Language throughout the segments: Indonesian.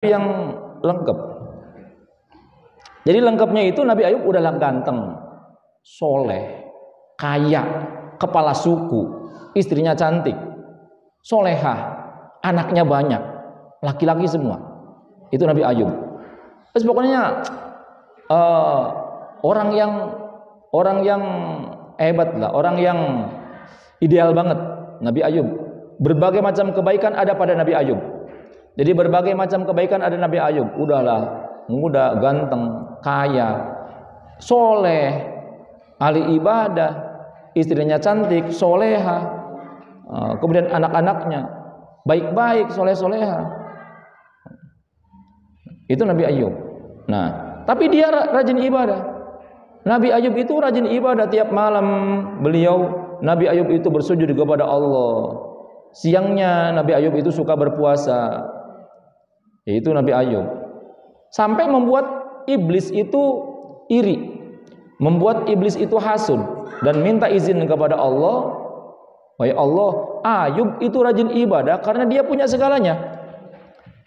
yang lengkap. Jadi lengkapnya itu Nabi Ayub udahlah ganteng, soleh, kaya, kepala suku, istrinya cantik, solehah, anaknya banyak, laki-laki semua. Itu Nabi Ayub. Terus pokoknya orang yang hebat lah, orang yang ideal banget Nabi Ayub. Berbagai macam kebaikan ada pada Nabi Ayub. Jadi berbagai macam kebaikan ada Nabi Ayub. Udahlah, muda, ganteng, kaya, soleh, ahli ibadah, istrinya cantik, soleha, kemudian anak-anaknya baik-baik, soleh-soleha. Itu Nabi Ayub. Nah, tapi dia rajin ibadah. Nabi Ayub itu rajin ibadah. Tiap malam Nabi Ayub itu bersujud kepada Allah. Siangnya Nabi Ayub itu suka berpuasa. Yaitu Nabi Ayub. Sampai membuat iblis itu iri, membuat iblis itu hasud dan minta izin kepada Allah. Wahai Allah, Ayub itu rajin ibadah karena dia punya segalanya.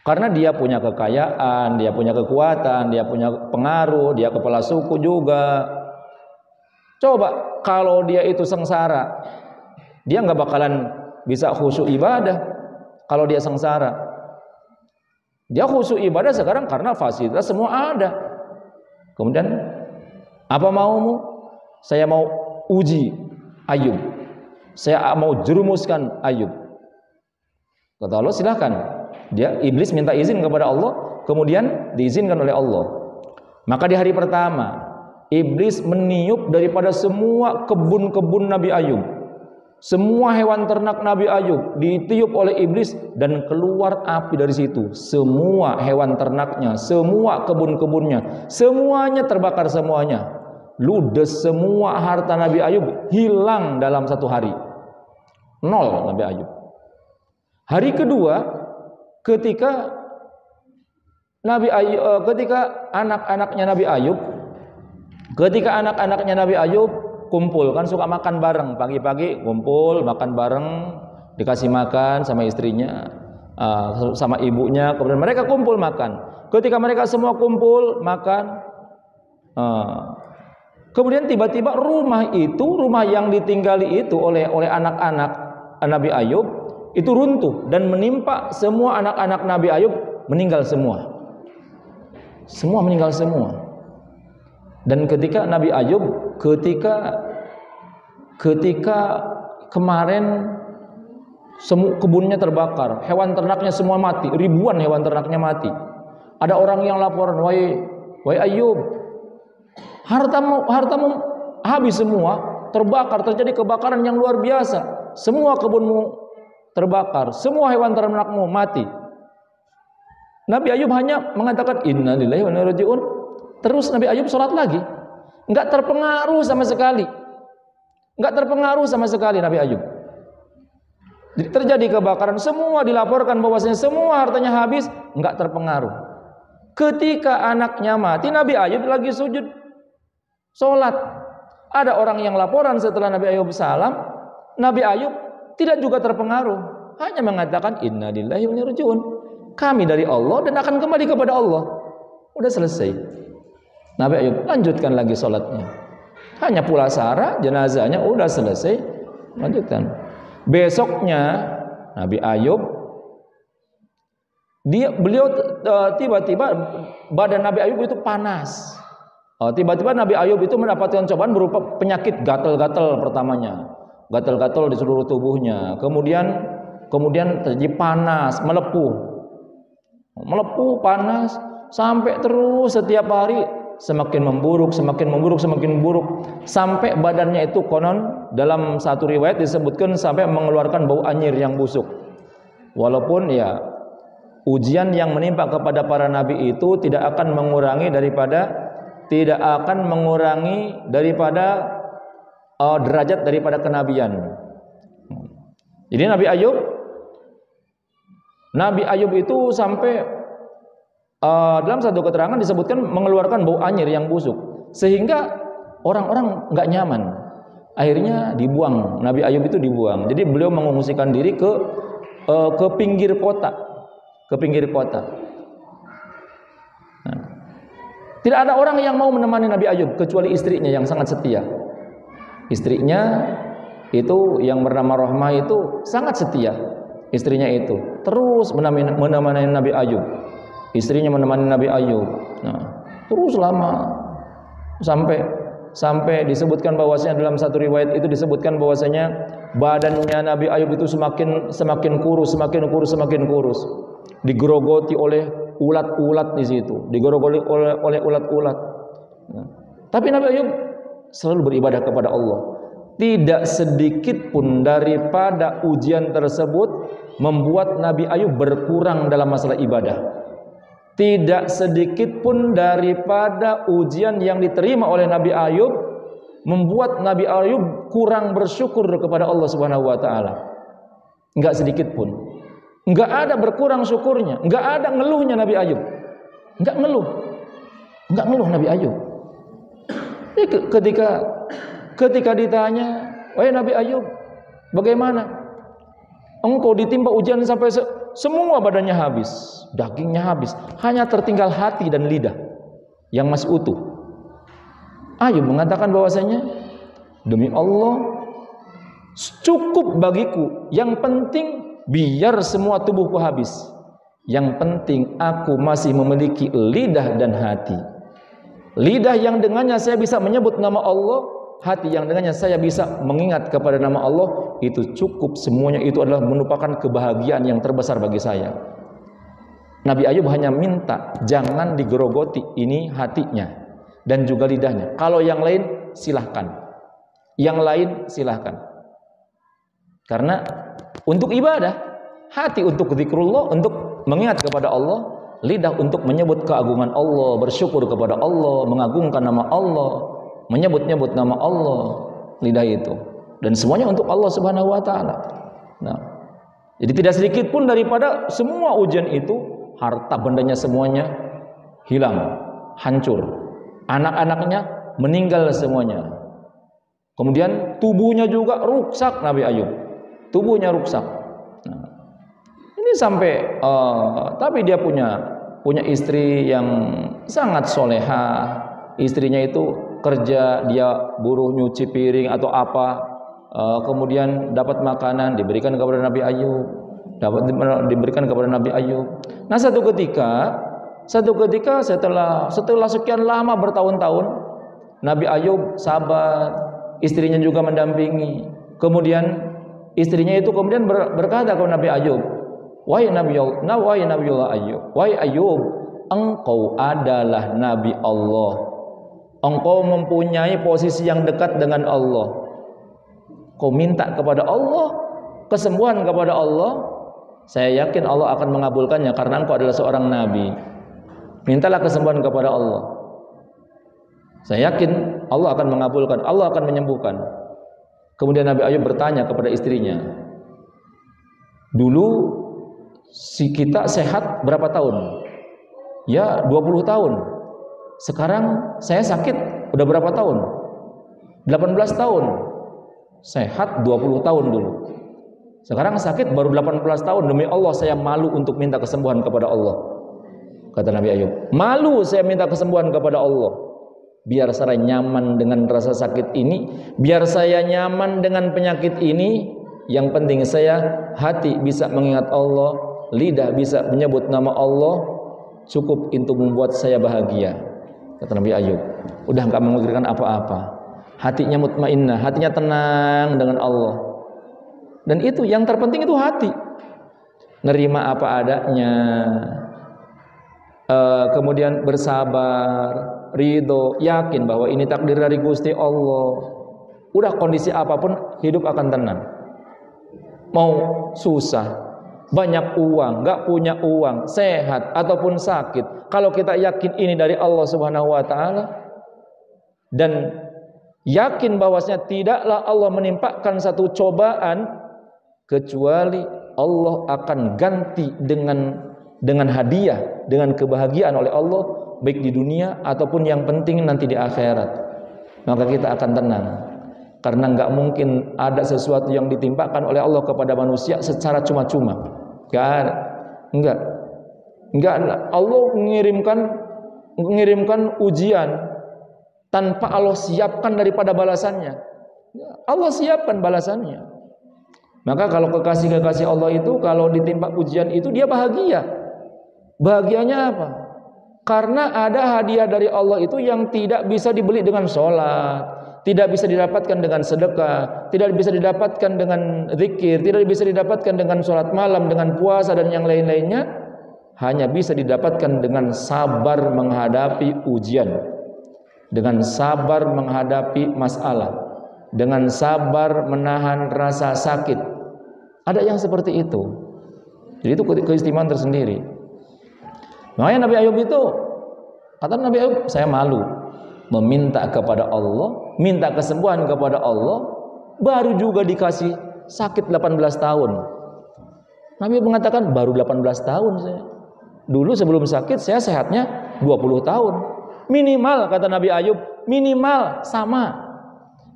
Karena dia punya kekayaan, dia punya kekuatan, dia punya pengaruh, dia kepala suku juga. Coba kalau dia itu sengsara, dia nggak bakalan bisa khusyuk ibadah. Kalau dia sengsara, dia khusyuk ibadah sekarang karena fasilitas semua ada. Kemudian apa maumu? Saya mau uji Ayub, saya mau jerumuskan Ayub. Kata Allah, silakan. Dia iblis minta izin kepada Allah, kemudian diizinkan oleh Allah. Maka di hari pertama iblis meniup daripada semua kebun-kebun Nabi Ayub. Semua hewan ternak Nabi Ayub ditiup oleh iblis dan keluar api dari situ. Semua hewan ternaknya, semua kebun-kebunnya, semuanya terbakar semuanya. Ludes semua harta Nabi Ayub, hilang dalam satu hari. Nol Nabi Ayub. Hari kedua, ketika anak-anaknya Nabi Ayub kumpul, kan suka makan bareng, pagi-pagi kumpul makan bareng, dikasih makan sama istrinya, sama ibunya, kemudian mereka kumpul makan. Ketika mereka semua kumpul makan, kemudian tiba-tiba rumah yang ditinggali itu oleh anak-anak Nabi Ayub itu runtuh dan menimpa semua anak-anak Nabi Ayub, meninggal semua. Semua meninggal semua. Dan ketika Nabi Ayub ketika kemarin semua kebunnya terbakar, hewan ternaknya semua mati, ribuan hewan ternaknya mati. Ada orang yang laporan, wahai Ayub, hartamu habis semua, terbakar, terjadi kebakaran yang luar biasa. Semua kebunmu terbakar, semua hewan ternakmu mati. Nabi Ayub hanya mengatakan inna lillahi wa inna ilaihi raji'un. Terus Nabi Ayub sholat lagi, enggak terpengaruh sama sekali. Enggak terpengaruh sama sekali Nabi Ayub. Jadi terjadi kebakaran, semua dilaporkan bahwasanya semua hartanya habis, enggak terpengaruh. Ketika anaknya mati, Nabi Ayub lagi sujud sholat. Ada orang yang laporan setelah Nabi Ayub salam, Nabi Ayub tidak juga terpengaruh, hanya mengatakan inna lillahi wa inna ilaihi raji'un. Kami dari Allah dan akan kembali kepada Allah. Udah selesai. Nabi Ayub lanjutkan lagi sholatnya. Hanya pula sara, jenazahnya udah selesai, lanjutkan. Besoknya Nabi Ayub beliau tiba-tiba badan Nabi Ayub itu panas. Tiba-tiba Nabi Ayub itu mendapatkan cobaan berupa penyakit gatal-gatal pertamanya. Gatal-gatal di seluruh tubuhnya, kemudian terjadi panas, melepuh panas sampai terus setiap hari semakin memburuk, sampai badannya itu konon dalam satu riwayat disebutkan sampai mengeluarkan bau anyir yang busuk. Walaupun ya ujian yang menimpa kepada para nabi itu tidak akan mengurangi daripada derajat daripada kenabian. Jadi Nabi Ayub itu sampai dalam satu keterangan disebutkan mengeluarkan bau anyir yang busuk, sehingga orang-orang nggak nyaman. Akhirnya dibuang, Nabi Ayub itu dibuang. Jadi beliau mengungsikan diri ke pinggir kota, Tidak ada orang yang mau menemani Nabi Ayub kecuali istrinya yang sangat setia. Istrinya itu yang bernama Rahmah itu sangat setia. Istrinya itu terus menemani Nabi Ayub. Istrinya menemani Nabi Ayub. Nah, terus lama sampai disebutkan bahwasanya dalam satu riwayat itu disebutkan bahwasanya badannya Nabi Ayub itu semakin kurus. Digerogoti oleh ulat-ulat di situ, digerogoti oleh ulat-ulat. Nah, tapi Nabi Ayub selalu beribadah kepada Allah. Tidak sedikit pun daripada ujian tersebut membuat Nabi Ayub berkurang dalam masalah ibadah. Tidak sedikit pun daripada ujian yang diterima oleh Nabi Ayub membuat Nabi Ayub kurang bersyukur kepada Allah Subhanahu wa taala. Enggak sedikit pun. Enggak ada berkurang syukurnya, enggak ada ngeluhnya Nabi Ayub. Enggak ngeluh Nabi Ayub. Ketika ditanya, "Wahai Nabi Ayub, bagaimana? Engkau ditimpa ujian sampai semua badannya habis, dagingnya habis, hanya tertinggal hati dan lidah yang masih utuh." Ayub mengatakan bahwasanya, "Demi Allah, cukup bagiku. Yang penting biar semua tubuhku habis. Yang penting aku masih memiliki lidah dan hati. Lidah yang dengannya saya bisa menyebut nama Allah, hati yang dengannya saya bisa mengingat kepada nama Allah, itu cukup. Semuanya itu adalah merupakan kebahagiaan yang terbesar bagi saya." Nabi Ayub hanya minta jangan digerogoti ini hatinya dan juga lidahnya. Kalau yang lain silahkan. Yang lain silahkan. Karena untuk ibadah, hati untuk zikrullah, untuk mengingat kepada Allah, lidah untuk menyebut keagungan Allah, bersyukur kepada Allah, mengagungkan nama Allah, menyebut-nyebut nama Allah, lidah itu. Dan semuanya untuk Allah Subhanahu wa taala. Nah, jadi tidak sedikit pun daripada semua ujian itu, harta bendanya semuanya hilang, hancur. Anak-anaknya meninggal semuanya. Kemudian tubuhnya juga rusak Nabi Ayub. Tubuhnya rusak. Nah, ini sampai tapi dia punya istri yang sangat soleha. Istrinya itu kerja, dia buruh nyuci piring atau apa, kemudian dapat makanan diberikan kepada Nabi Ayub, diberikan kepada Nabi Ayub. Nah, satu ketika setelah sekian lama bertahun-tahun, Nabi Ayub sabar, istrinya juga mendampingi. Kemudian istrinya itu kemudian berkata kepada Nabi Ayub, "Wahai Nabiullah Ayub, wahai Ayub, engkau adalah Nabi Allah. Engkau mempunyai posisi yang dekat dengan Allah. Kau minta kepada Allah kesembuhan kepada Allah, saya yakin Allah akan mengabulkannya karena engkau adalah seorang nabi. Mintalah kesembuhan kepada Allah. Saya yakin Allah akan mengabulkan, Allah akan menyembuhkan." Kemudian Nabi Ayub bertanya kepada istrinya, "Dulu si kita sehat berapa tahun?" "Ya, 20 tahun. Sekarang saya sakit udah berapa tahun?" 18 tahun. Sehat 20 tahun dulu. Sekarang sakit baru 18 tahun. Demi Allah saya malu untuk minta kesembuhan kepada Allah. Kata Nabi Ayub, "Malu saya minta kesembuhan kepada Allah. Biar saya nyaman dengan rasa sakit ini, biar saya nyaman dengan penyakit ini. Yang penting saya hati bisa mengingat Allah, lidah bisa menyebut nama Allah, cukup untuk membuat saya bahagia." Kata Nabi Ayub, udah enggak memikirkan apa-apa. Hatinya mutmainnah, hatinya tenang dengan Allah. Dan itu yang terpenting, itu hati. Nerima apa adanya. Kemudian bersabar, ridho, yakin bahwa ini takdir dari Gusti Allah. Udah kondisi apapun hidup akan tenang. Mau susah, banyak uang, nggak punya uang, sehat ataupun sakit, kalau kita yakin ini dari Allah Subhanahu wa taala dan yakin bahwasanya tidaklah Allah menimpakan satu cobaan kecuali Allah akan ganti dengan hadiah, dengan kebahagiaan oleh Allah, baik di dunia ataupun yang penting nanti di akhirat. Maka kita akan tenang, karena nggak mungkin ada sesuatu yang ditimpakan oleh Allah kepada manusia secara cuma-cuma. Nggak ada. Allah mengirimkan mengirimkan ujian tanpa Allah siapkan daripada balasannya. Allah siapkan balasannya. Maka kalau kekasih-kekasih Allah itu kalau ditimpa ujian itu dia bahagia. Bahagianya apa? Karena ada hadiah dari Allah itu yang tidak bisa dibeli dengan sholat, tidak bisa didapatkan dengan sedekah, tidak bisa didapatkan dengan zikir, tidak bisa didapatkan dengan sholat malam, dengan puasa dan yang lain-lainnya. Hanya bisa didapatkan dengan sabar menghadapi ujian, dengan sabar menghadapi masalah, dengan sabar menahan rasa sakit. Ada yang seperti itu. Jadi itu keistimewaan tersendiri. Makanya Nabi Ayub itu, kata Nabi Ayub, saya malu meminta kepada Allah, minta kesembuhan kepada Allah, baru juga dikasih sakit 18 tahun. Nabi mengatakan baru 18 tahun saya. Dulu sebelum sakit saya sehatnya 20 tahun. Minimal kata Nabi Ayub, minimal sama.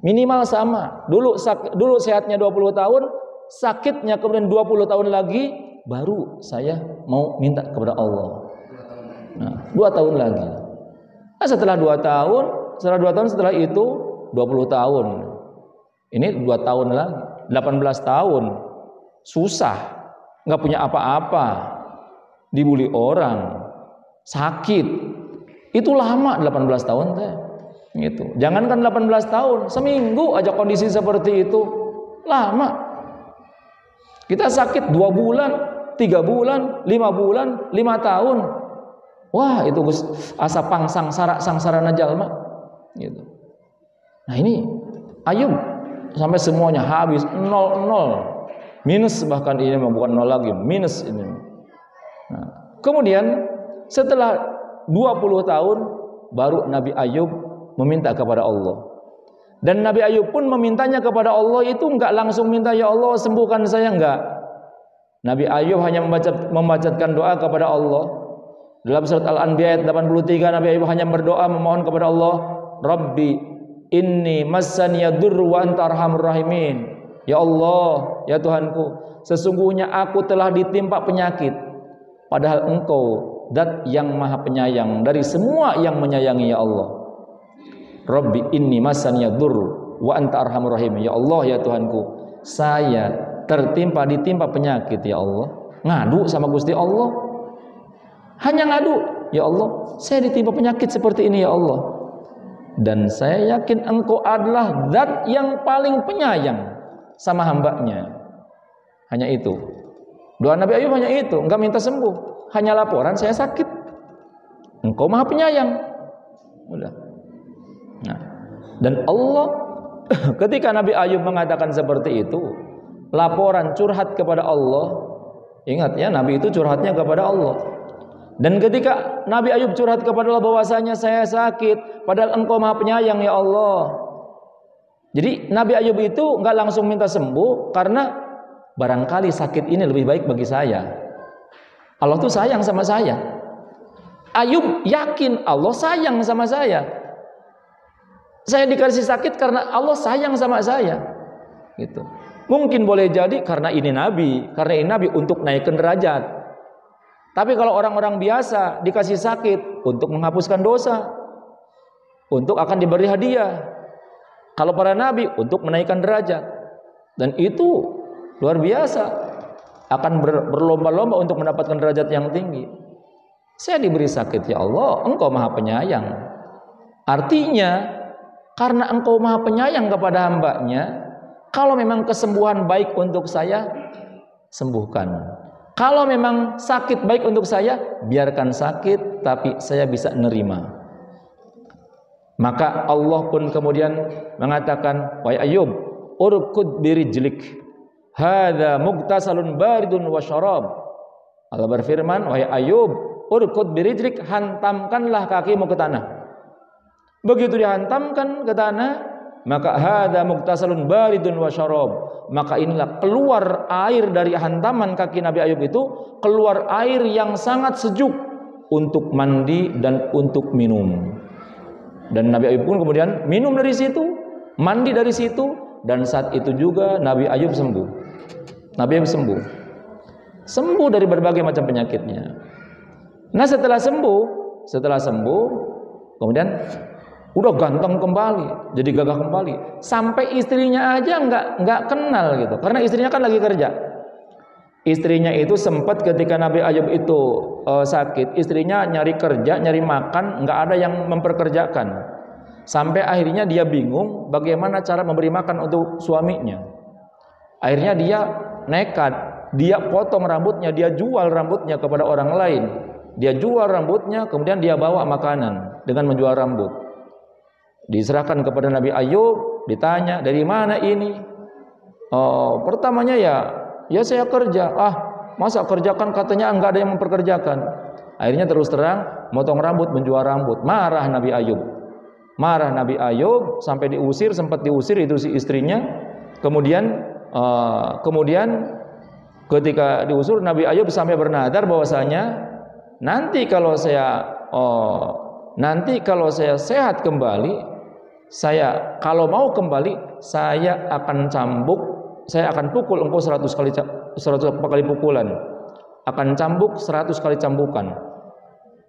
Minimal sama. Dulu sehatnya 20 tahun, sakitnya kemudian 20 tahun lagi, baru saya mau minta kepada Allah. Nah, 2 tahun lagi. Nah, setelah 2 tahun, setelah itu 20 tahun. Ini 2 tahun lagi, 18 tahun. Susah, nggak punya apa-apa, dibully orang, sakit. Itu lama 18 tahun teh. Gitu. Jangankan 18 tahun, seminggu aja kondisi seperti itu lama. Kita sakit 2 bulan, 3 bulan, 5 bulan, 5 tahun. Wah, itu asa sangsara jalma gitu. Nah, ini Ayub sampai semuanya habis 0 minus, bahkan ini bukan 0 lagi, minus ini. Nah, kemudian setelah 20 tahun baru Nabi Ayub meminta kepada Allah. Dan Nabi Ayub pun memintanya kepada Allah itu enggak langsung minta, ya Allah sembuhkan saya, enggak. Nabi Ayub hanya membacakan doa kepada Allah. Dalam surat Al-Anbiya ayat 83, Nabi Ayub hanya berdoa memohon kepada Allah, Rabbi inni massaniya durru wa anta arhamur rahimin. Ya Allah, ya Tuhanku, sesungguhnya aku telah ditimpa penyakit, padahal Engkau zat yang maha penyayang dari semua yang menyayangi, ya Allah. Rabbi inni massaniya durru wa anta arhamur rahimin. Ya Allah, ya Tuhanku, saya ditimpa penyakit, ya Allah. Ngadu sama Gusti Allah. Hanya ngadu, ya Allah, saya ditimpa penyakit seperti ini, ya Allah. Dan saya yakin Engkau adalah zat yang paling penyayang sama hambanya. Hanya itu. Doa Nabi Ayub hanya itu, enggak minta sembuh, hanya laporan saya sakit. Engkau maha penyayang. Udah. Nah, dan Allah ketika Nabi Ayub mengatakan seperti itu, laporan curhat kepada Allah. Ingat ya, Nabi itu curhatnya kepada Allah. Dan ketika Nabi Ayub curhat kepada Allah bahwasanya saya sakit, padahal Engkau maha penyayang, ya Allah. Jadi Nabi Ayub itu enggak langsung minta sembuh karena barangkali sakit ini lebih baik bagi saya. Allah tuh sayang sama saya. Ayub yakin Allah sayang sama saya. Saya dikasih sakit karena Allah sayang sama saya. Gitu. Mungkin boleh jadi karena ini Nabi untuk naikkan derajat. Tapi kalau orang-orang biasa dikasih sakit untuk menghapuskan dosa, untuk akan diberi hadiah. Kalau para nabi untuk menaikkan derajat. Dan itu luar biasa, akan berlomba-lomba untuk mendapatkan derajat yang tinggi. Saya diberi sakit, ya Allah, Engkau maha penyayang. Artinya karena Engkau maha penyayang kepada hambanya, kalau memang kesembuhan baik untuk saya, sembuhkan. Kalau memang sakit baik untuk saya, biarkan sakit, tapi saya bisa nerima. Maka Allah pun kemudian mengatakan, wahai Ayub, urkud birijlik, hadza mugtasalun baridun wa syarab. Allah berfirman, wahai Ayub, urkud birijlik, hantamkanlah kakimu ke tanah. Begitu dihantamkan ke tanah, maka hadza mugtasalun baridun wa syarab. Maka inilah keluar air dari hantaman kaki Nabi Ayub itu, keluar air yang sangat sejuk untuk mandi dan untuk minum. Dan Nabi Ayub pun kemudian minum dari situ, mandi dari situ, dan saat itu juga Nabi Ayub sembuh. Nabi Ayub sembuh dari berbagai macam penyakitnya. Nah, setelah sembuh, setelah sembuh, kemudian udah ganteng kembali, jadi gagah kembali. Sampai istrinya aja nggak kenal gitu, karena istrinya kan lagi kerja. Istrinya itu sempat ketika Nabi Ayub itu sakit, istrinya nyari kerja, nyari makan, nggak ada yang memperkerjakan. Sampai akhirnya dia bingung bagaimana cara memberi makan untuk suaminya. Akhirnya dia nekat, dia potong rambutnya, dia jual rambutnya kepada orang lain. Dia jual rambutnya, kemudian dia bawa makanan dengan menjual rambut. Diserahkan kepada Nabi Ayub, ditanya, dari mana ini? Pertamanya ya saya kerja. Masa kerjakan, katanya enggak ada yang memperkerjakan. Akhirnya terus terang, motong rambut, menjual rambut. Marah Nabi Ayub. Marah Nabi Ayub, sampai diusir, sempat diusir itu si istrinya. Kemudian ketika diusir, Nabi Ayub sampai bernadar bahwasanya nanti kalau saya sehat kembali, kalau mau kembali, saya akan pukul engkau 100 kali pukulan, akan cambuk 100 kali cambukan.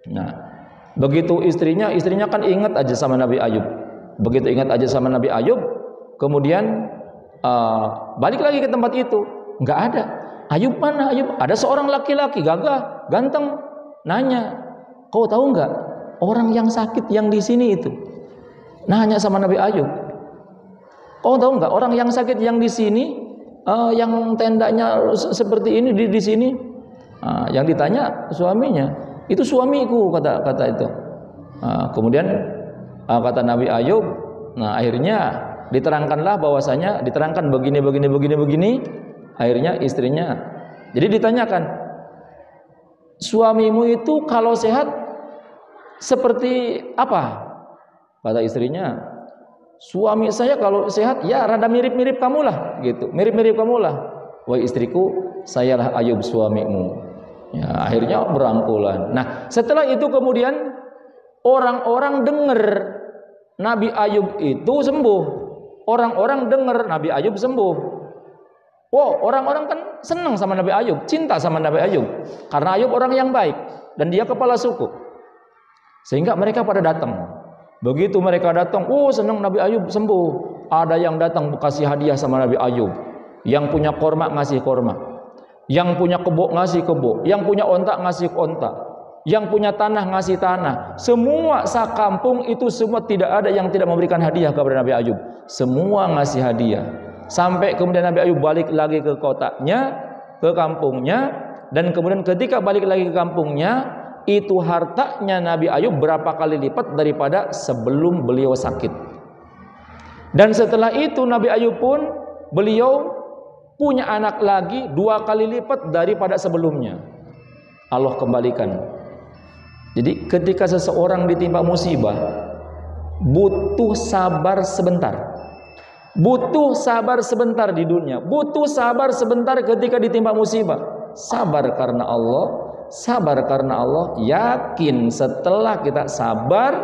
Nah, begitu istrinya kan ingat aja sama Nabi Ayub. Begitu ingat aja sama Nabi Ayub, kemudian balik lagi ke tempat itu, nggak ada. Ayub mana? Ayub, ada seorang laki-laki gagah, ganteng. Nanya, kau tahu nggak orang yang sakit yang di sini itu? Nanya sama Nabi Ayub, kau tahu nggak orang yang sakit yang di sini, yang tendanya seperti ini di sini? Yang ditanya suaminya, itu suamiku, kata itu. Kemudian kata Nabi Ayub, nah akhirnya diterangkanlah bahwasanya, diterangkan begini. Akhirnya istrinya, jadi ditanyakan, suamimu itu kalau sehat seperti apa? Kata istrinya, suami saya kalau sehat ya rada mirip-mirip kamulah gitu, mirip-mirip kamulah. Wahai istriku, sayalah Ayub suamimu. Ya, akhirnya berangkulan. Nah, setelah itu kemudian orang-orang dengar Nabi Ayub itu sembuh. Orang-orang dengar Nabi Ayub sembuh. Wow, orang-orang kan senang sama Nabi Ayub, cinta sama Nabi Ayub, karena Ayub orang yang baik dan dia kepala suku, sehingga mereka pada datang. Begitu mereka datang, senang Nabi Ayub sembuh. Ada yang datang kasih hadiah sama Nabi Ayub. Yang punya korma ngasih korma, yang punya kebo ngasih kebo, yang punya ontak ngasih ontak, yang punya tanah ngasih tanah. Semua sakampung itu semua tidak ada yang tidak memberikan hadiah kepada Nabi Ayub. Semua ngasih hadiah. Sampai kemudian Nabi Ayub balik lagi ke kotanya, ke kampungnya, dan kemudian ketika balik lagi ke kampungnya, itu hartanya Nabi Ayub berapa kali lipat daripada sebelum beliau sakit. Dan setelah itu Nabi Ayub pun beliau punya anak lagi 2 kali lipat daripada sebelumnya. Allah kembalikan. Jadi ketika seseorang ditimpa musibah, butuh sabar sebentar. Butuh sabar sebentar di dunia, butuh sabar sebentar ketika ditimpa musibah. Sabar karena Allah, sabar karena Allah. Yakin setelah kita sabar,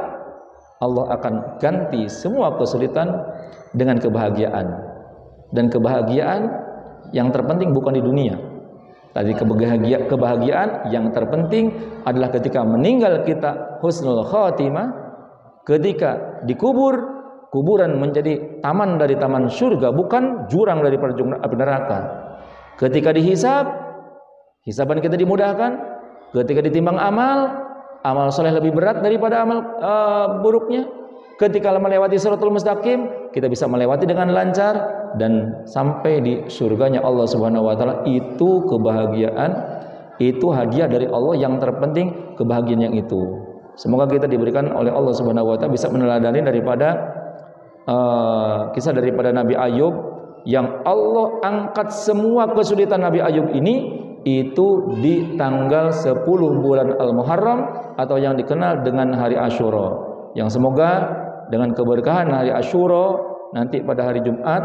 Allah akan ganti semua kesulitan dengan kebahagiaan. Dan kebahagiaan yang terpenting bukan di dunia. Tadi kebahagiaan yang terpenting adalah ketika meninggal kita husnul khatimah, ketika dikubur, kuburan menjadi taman dari taman surga, bukan jurang daripada jurang api neraka. Ketika dihisab, hisaban kita dimudahkan. Ketika ditimbang amal soleh lebih berat daripada amal buruknya. Ketika melewati siratal mustaqim, kita bisa melewati dengan lancar dan sampai di surganya Allah Subhanahu wa taala. Itu kebahagiaan, itu hadiah dari Allah yang terpenting, kebahagiaan yang itu. Semoga kita diberikan oleh Allah Subhanahu wa taala bisa meneladani daripada kisah daripada Nabi Ayub, yang Allah angkat semua kesulitan Nabi Ayub ini itu di tanggal 10 bulan Al-Muharram atau yang dikenal dengan hari Asyura. Yang semoga dengan keberkahan hari Asyura nanti pada hari Jumat